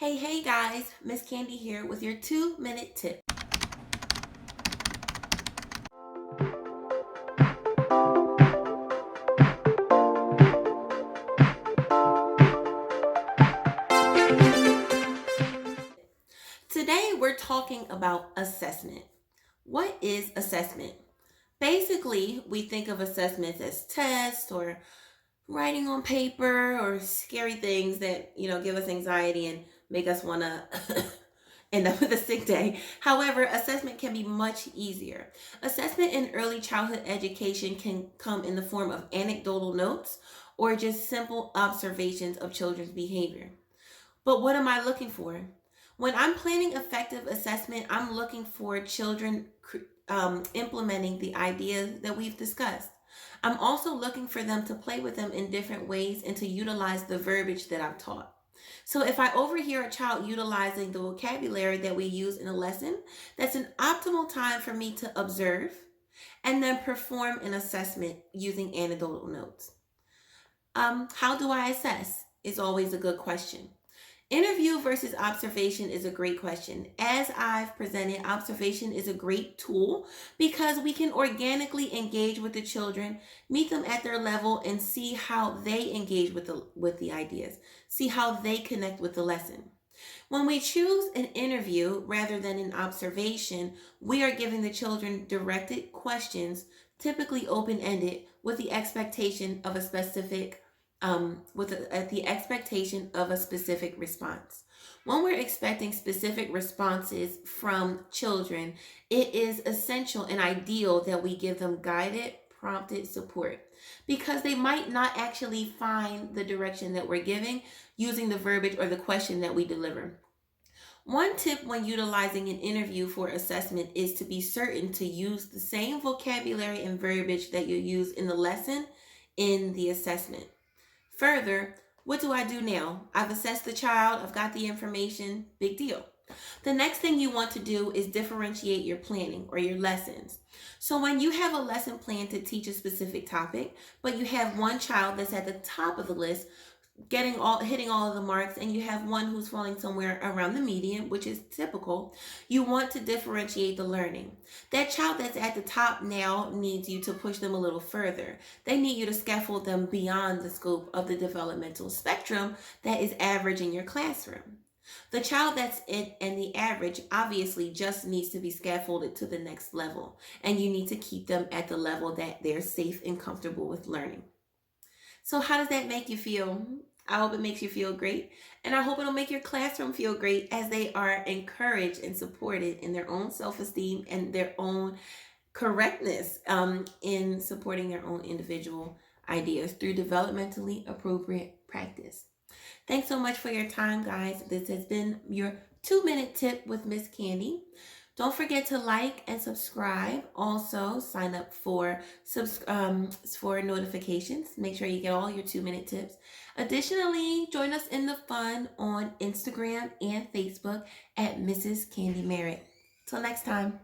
Hey guys, Miss Candy here with your 2-minute tip. Today we're talking about assessment. What is assessment? Basically, we think of assessments as tests or writing on paper or scary things that, give us anxiety and make us want to end up with a sick day. However, assessment can be much easier. Assessment in early childhood education can come in the form of anecdotal notes or just simple observations of children's behavior. But what am I looking for? When I'm planning effective assessment, I'm looking for children implementing the ideas that we've discussed. I'm also looking for them to play with them in different ways and to utilize the verbiage that I've taught. So if I overhear a child utilizing the vocabulary that we use in a lesson, that's an optimal time for me to observe and then perform an assessment using anecdotal notes. How do I assess? Is always a good question. Interview versus observation is a great question. As I've presented, observation is a great tool because we can organically engage with the children, meet them at their level, and see how they engage with the ideas, see how they connect with the lesson. When we choose an interview rather than an observation, we are giving the children directed questions, typically open-ended, with the expectation of a specific the expectation of a specific response. When we're expecting specific responses from children, it is essential and ideal that we give them guided, prompted support because they might not actually find the direction that we're giving using the verbiage or the question that we deliver. One tip when utilizing an interview for assessment is to be certain to use the same vocabulary and verbiage that you use in the lesson in the assessment. Further, what do I do now? I've assessed the child, I've got the information, big deal. The next thing you want to do is differentiate your planning or your lessons. So when you have a lesson plan to teach a specific topic, but you have one child that's at the top of the list, hitting all of the marks, and you have one who's falling somewhere around the median, which is typical, you want to differentiate the learning. That child that's at the top now needs you to push them a little further. They need you to scaffold them beyond the scope of the developmental spectrum that is average in your classroom. The child that's in the average obviously just needs to be scaffolded to the next level, and you need to keep them at the level that they're safe and comfortable with learning. So how does that make you feel? I hope it makes you feel great. And I hope it'll make your classroom feel great as they are encouraged and supported in their own self-esteem and their own correctness in supporting their own individual ideas through developmentally appropriate practice. Thanks so much for your time, guys. This has been your 2-minute tip with Miss Candy. Don't forget to like and subscribe. Also, sign up for notifications. Make sure you get all your 2-minute tips. Additionally, join us in the fun on Instagram and Facebook at Mrs. Candy Merritt. Till next time.